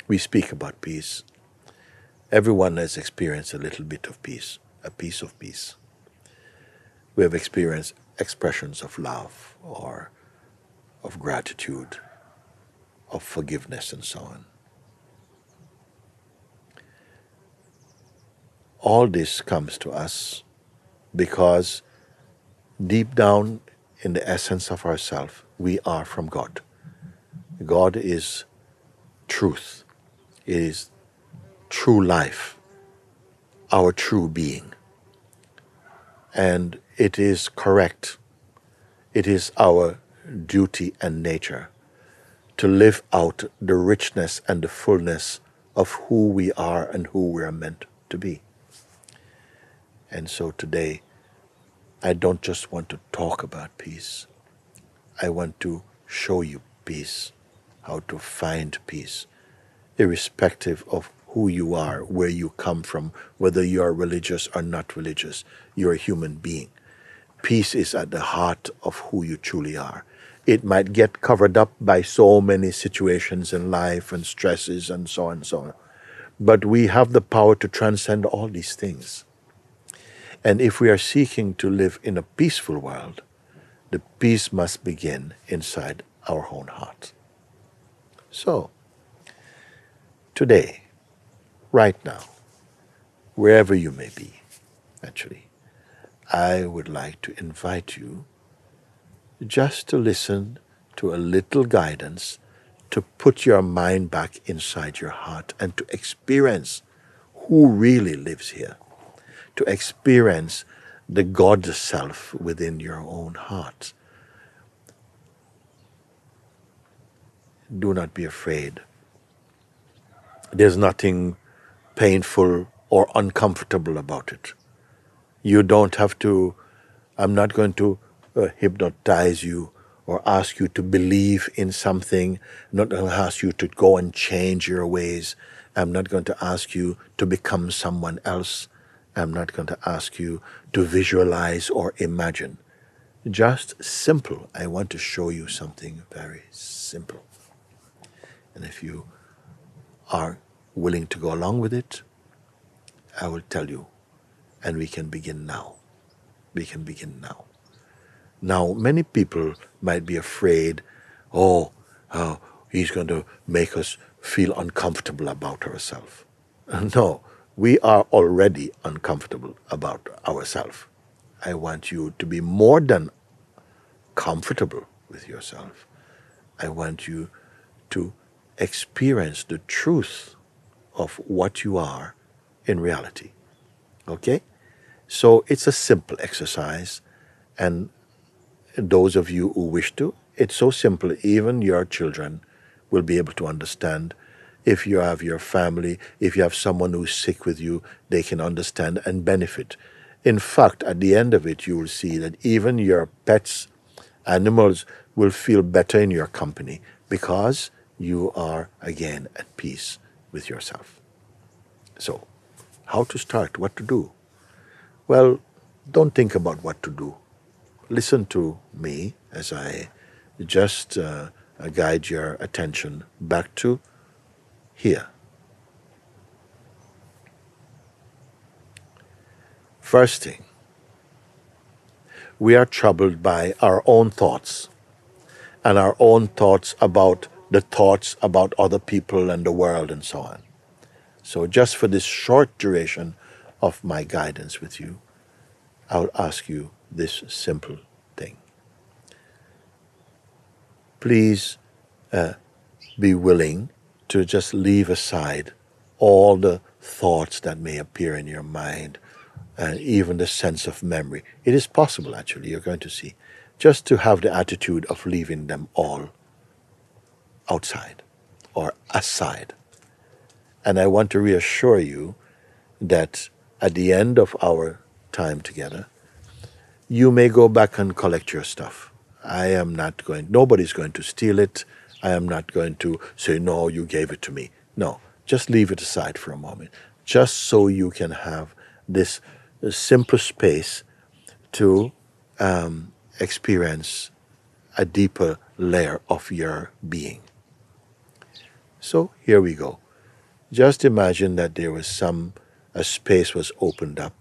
we speak about peace. Everyone has experienced a little bit of peace, a piece of peace. We have experienced expressions of love or of gratitude, of forgiveness, and so on. All this comes to us because deep down in the essence of ourself, we are from God. God is truth. It is true life, our true being. And it is correct. It is our duty and nature to live out the richness and the fullness of who we are and who we are meant to be. And so today, I don't just want to talk about peace. I want to show you peace, how to find peace, irrespective of who you are, where you come from, whether you are religious or not religious. You're a human being. Peace is at the heart of who you truly are. It might get covered up by so many situations in life and stresses and so on and so on. But we have the power to transcend all these things. And if we are seeking to live in a peaceful world, the peace must begin inside our own heart. So, today, right now, wherever you may be, actually, I would like to invite you just to listen to a little guidance to put your mind back inside your heart and to experience who really lives here, to experience the God self within your own heart. Do not be afraid. There's nothing painful or uncomfortable about it. You don't have to, I'm not going to hypnotize you or ask you to believe in something. I'm not going to ask you to go and change your ways. I'm not going to ask you to become someone else. I'm not going to ask you to visualize or imagine. Just simple. I want to show you something very simple. And if you are willing to go along with it, I will tell you. And we can begin now. We can begin now. Now, many people might be afraid, he's going to make us feel uncomfortable about ourselves. No, we are already uncomfortable about ourselves. I want you to be more than comfortable with yourself. I want you to experience the truth of what you are in reality. Okay? So it's a simple exercise, and those of you who wish to, it's so simple, even your children will be able to understand. If you have your family, if you have someone who's sick with you, they can understand and benefit. In fact, at the end of it, you will see that even your pets, animals, will feel better in your company because you are, again, at peace with yourself. So, how to start? What to do? Well, don't think about what to do. Listen to me as I just guide your attention back to here. First thing, we are troubled by our own thoughts and our own thoughts about the thoughts about other people and the world and so on. So just for this short duration of my guidance with you, I'll ask you this simple thing. Please be willing to just leave aside all the thoughts that may appear in your mind and even the sense of memory. It is possible, actually, you're going to see, just to have the attitude of leaving them all outside or aside. And I want to reassure you that at the end of our time together, you may go back and collect your stuff. Nobody's going to steal it. I am not going to say, no, you gave it to me. No, just leave it aside for a moment, just so you can have this simple space to experience a deeper layer of your being. So here we go. Just imagine that there was a space was opened up,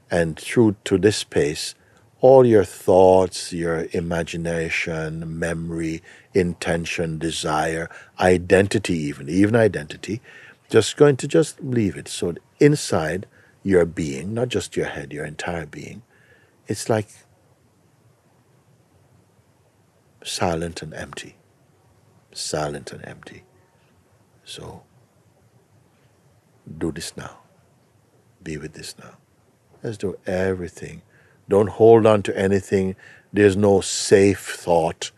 and through to this space, all your thoughts, your imagination, memory, intention, desire, identity, even identity, just going to just leave it. So inside your being, not just your head, your entire being, it's like silent and empty. Silent and empty. So do this now. Be with this now. Let's do everything. Don't hold on to anything. There's no safe thought.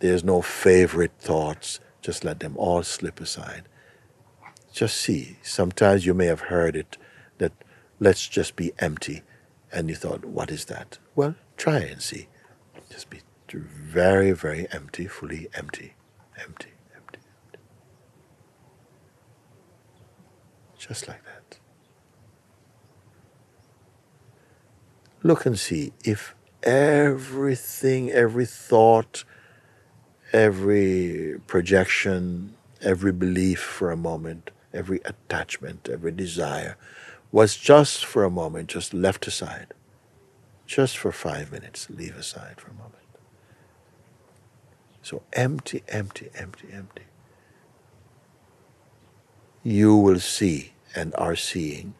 There's no favorite thoughts. Just let them all slip aside. Just see. Sometimes you may have heard it, that let's just be empty. And you thought, what is that? Well, try and see. Just be very, very empty, fully empty. Empty, empty, empty. Just like that. Look and see if everything, every thought, every projection, every belief for a moment, every attachment, every desire was just for a moment, just left aside. Just for 5 minutes, leave aside for a moment. So empty, empty, empty, empty. You will see and are seeing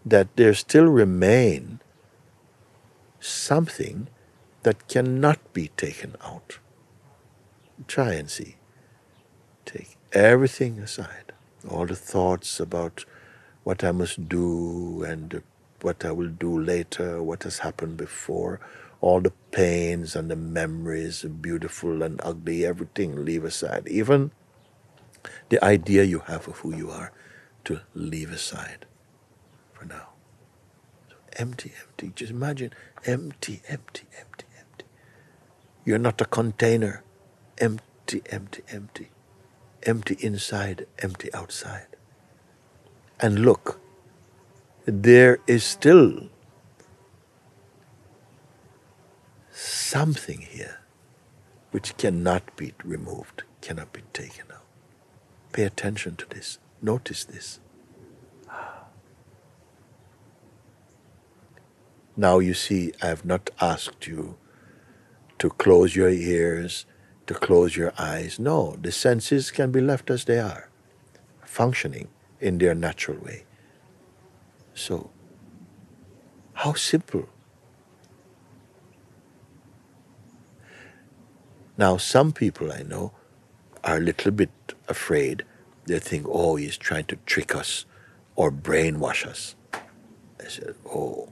that there still remain something that cannot be taken out. Try and see. Take everything aside. All the thoughts about what I must do and what I will do later, what has happened before, all the pains and the memories, beautiful and ugly, everything leave aside. Even the idea you have of who you are, to leave aside for now. So empty, empty. Just imagine empty, empty, empty, empty. You're not a container. Empty, empty, empty. Empty inside, empty outside. And look, there is still something here which cannot be removed, cannot be taken out. Pay attention to this. Notice this. Now you see, I have not asked you to close your ears, to close your eyes. No, the senses can be left as they are, functioning in their natural way. So, how simple. Now, some people I know are a little bit afraid. They think, oh, he's trying to trick us or brainwash us. I said, oh,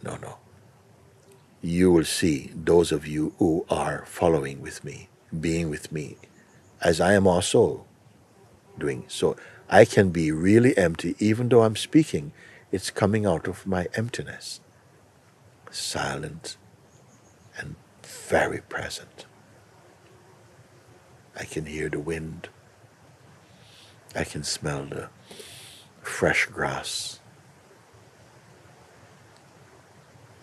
no, no. You will see, those of you who are following with me, being with me, as I am also doing. So I can be really empty, even though I'm speaking. It's coming out of my emptiness. Silent and very present. I can hear the wind. I can smell the fresh grass.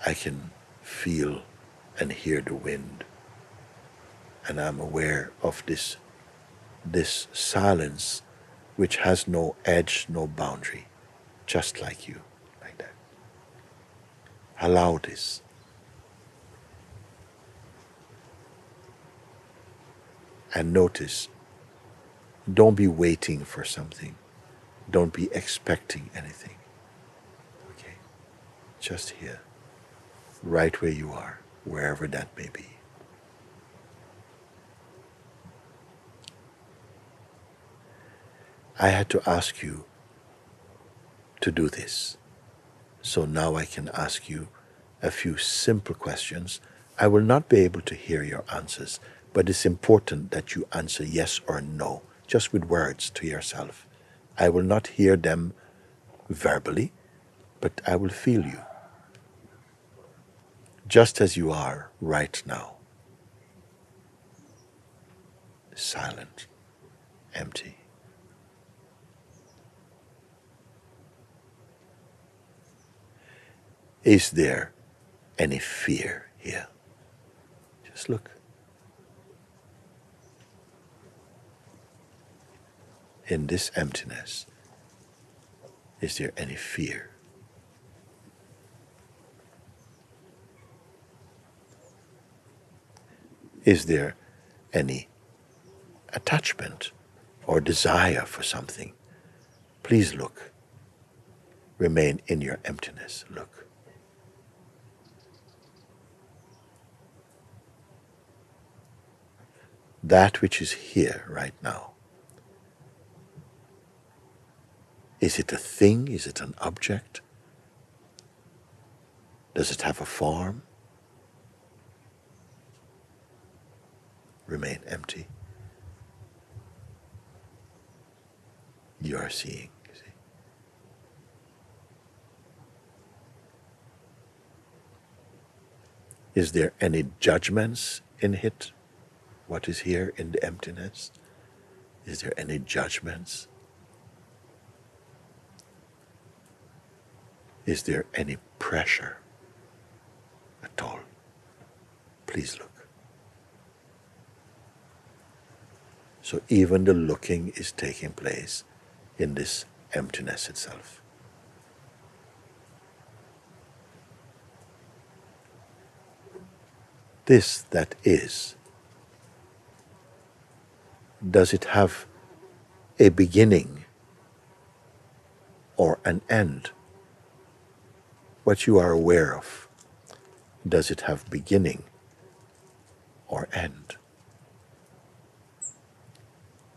I can feel and hear the wind. And I'm aware of this silence which has no edge, no boundary, just like you, like that. Allow this. And notice, don't be waiting for something. Don't be expecting anything. Okay? Just here, right where you are, wherever that may be. I had to ask you to do this. So now I can ask you a few simple questions. I will not be able to hear your answers, but it's important that you answer yes or no, just with words to yourself. I will not hear them verbally, but I will feel you, just as you are right now. Silent, empty. Is there any fear here? Just look. in this emptiness, is there any fear? Is there any attachment or desire for something? Please look. Remain in your emptiness. Look. That which is here right now. Is it a thing? Is it an object? Does it have a form? Remain empty. You are seeing. See? Is there any judgments in it? What is here in the emptiness? Is there any judgments? Is there any pressure at all? Please look. So even the looking is taking place in this emptiness itself. This that is, does it have a beginning or an end? What you are aware of, does it have beginning or end?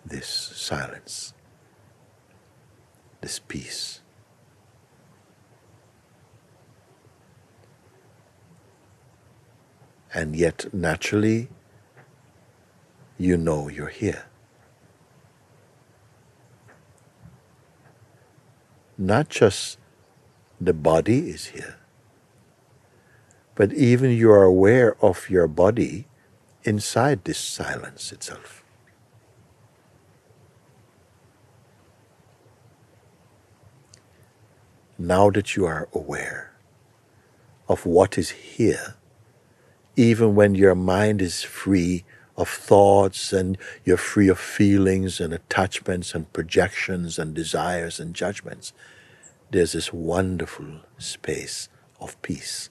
This silence, this peace. And yet naturally you know you're here. Not just the body is here, but even you are aware of your body inside this silence itself. Now that you are aware of what is here, even when your mind is free of thoughts and you're free of feelings and attachments and projections and desires and judgments, there's this wonderful space of peace.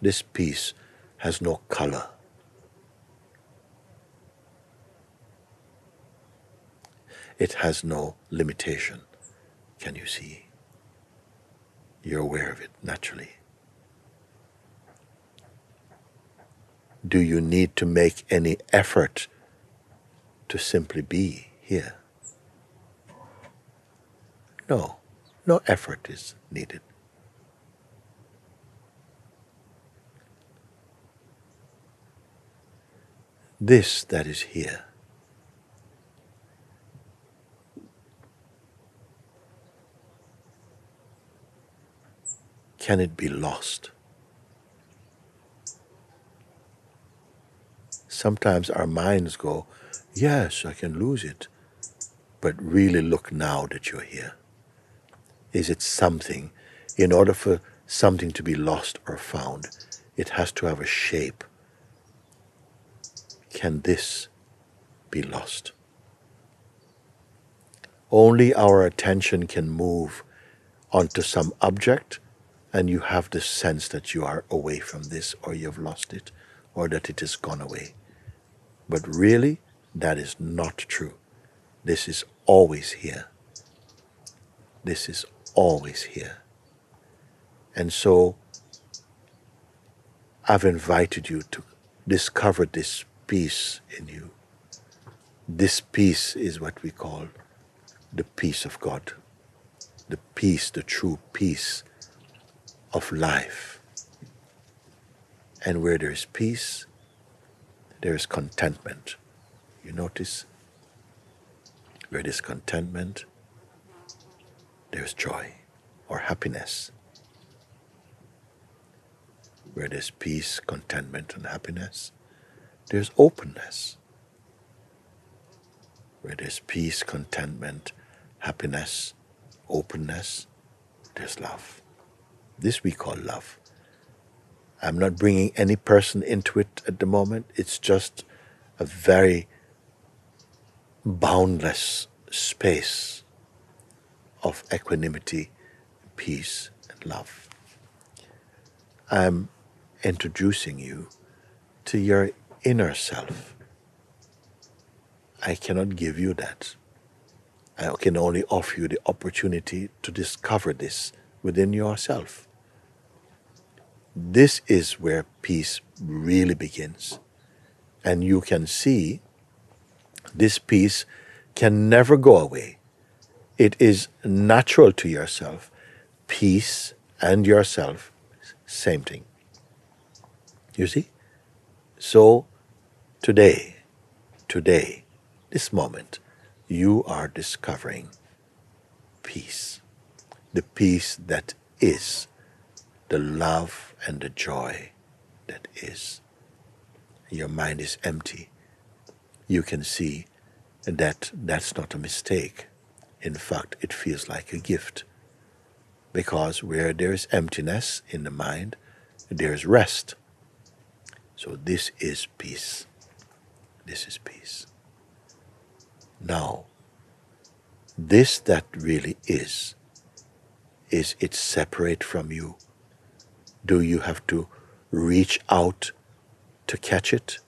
This peace has no color. It has no limitation. Can you see? You're aware of it naturally. Do you need to make any effort to simply be here? No, no effort is needed. This that is here, can it be lost? Sometimes our minds go, yes, I can lose it. But really look now that you're here. Is it something? In order for something to be lost or found, it has to have a shape. Can this be lost? Only our attention can move onto some object, and you have the sense that you are away from this, or you've lost it, or that it has gone away. But really, that is not true. This is always here. This is always here. And so, I've invited you to discover this peace in you. This peace is what we call the peace of God. The peace, the true peace of life. And where there is peace, there is contentment. You notice? Where there is contentment, there is joy or happiness. Where there's peace, contentment, and happiness, there's openness. Where there's peace, contentment, happiness, openness, there's love. This we call love. I'm not bringing any person into it at the moment. It's just a very boundless space of equanimity, peace, and love. I'm introducing you to your inner self. I cannot give you that. I can only offer you the opportunity to discover this within yourself. This is where peace really begins. And you can see this peace can never go away. It is natural to yourself. Peace and yourself, same thing. You see? So today, this moment, you are discovering peace. The peace that is, the love and the joy that is. Your mind is empty. You can see that that's not a mistake. In fact, it feels like a gift. Because where there is emptiness in the mind, there is rest. So this is peace. This is peace. Now, this that really is it separate from you? Do you have to reach out to catch it?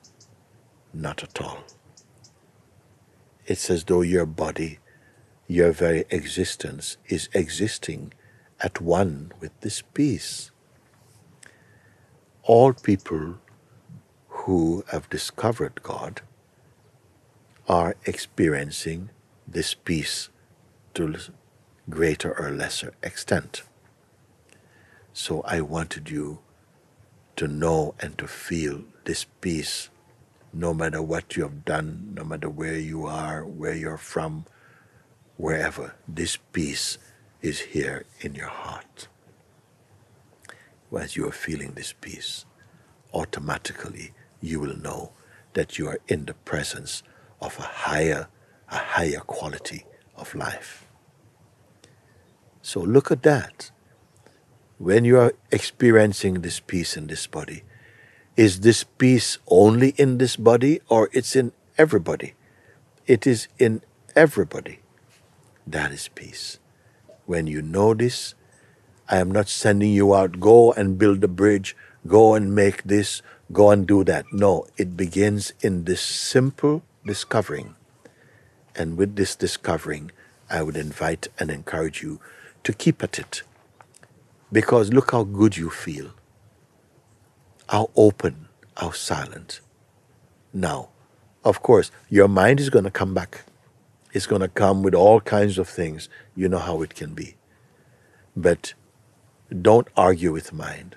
Not at all. It's as though your body, your very existence is existing at one with this peace. All people who have discovered God are experiencing this peace to greater or lesser extent. So I wanted you to know and to feel this peace, no matter what you have done, no matter where you are, where you're from, wherever. This peace is here in your heart. As you are feeling this peace, automatically you will know that you are in the presence of a higher quality of life. So look at that. When you are experiencing this peace in this body, is this peace only in this body or it's in everybody? It is in everybody. That is peace. When you know this, I am not sending you out, go and build a bridge, go and make this, go and do that. No, it begins in this simple discovering. And with this discovering, I would invite and encourage you to keep at it. Because look how good you feel. How open, how silent. Now, of course, your mind is going to come back. It's going to come with all kinds of things. You know how it can be. But don't argue with mind.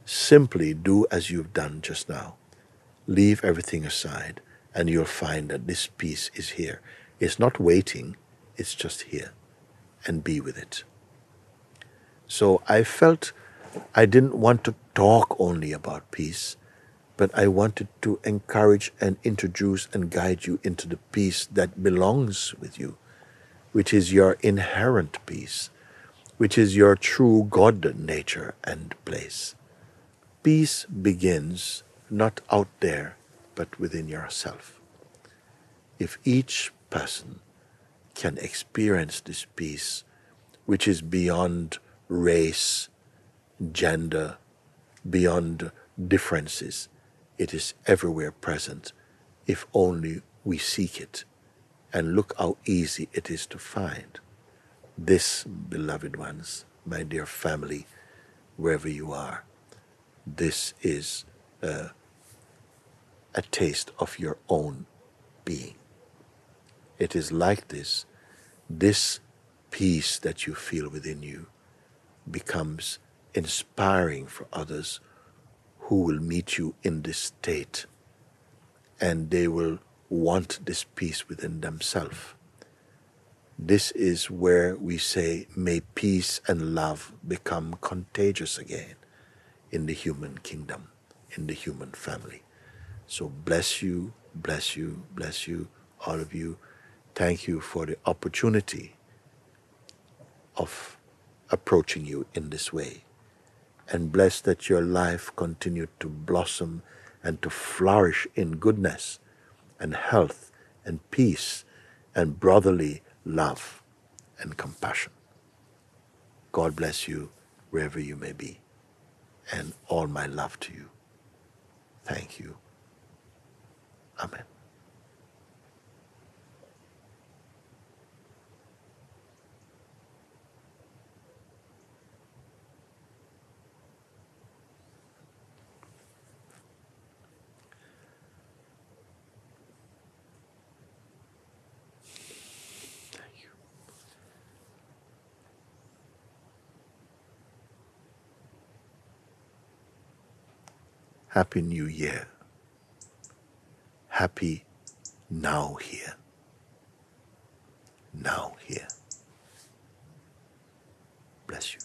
Simply do as you've done just now. Leave everything aside and you'll find that this peace is here. It's not waiting, it's just here. And be with it. So I felt I didn't want to talk only about peace, but I wanted to encourage and introduce and guide you into the peace that belongs with you, which is your inherent peace, which is your true God nature and place. Peace begins not out there, but within yourself. If each person can experience this peace, which is beyond race, gender, beyond differences, it is everywhere present, if only we seek it. And look how easy it is to find. This, beloved ones, my dear family, wherever you are, this is a taste of your own being. It is like this. This peace that you feel within you becomes inspiring for others who will meet you in this state, and they will want this peace within themselves. This is where we say, may peace and love become contagious again in the human kingdom, in the human family. So bless you, bless you, bless you, all of you. Thank you for the opportunity of approaching you in this way. And bless that your life continue to blossom and to flourish in goodness and health and peace and brotherly love and compassion. God bless you wherever you may be, and all my love to you. Thank you. Amen. Thank you. Happy New Year. Happy now here. Now here. Bless you.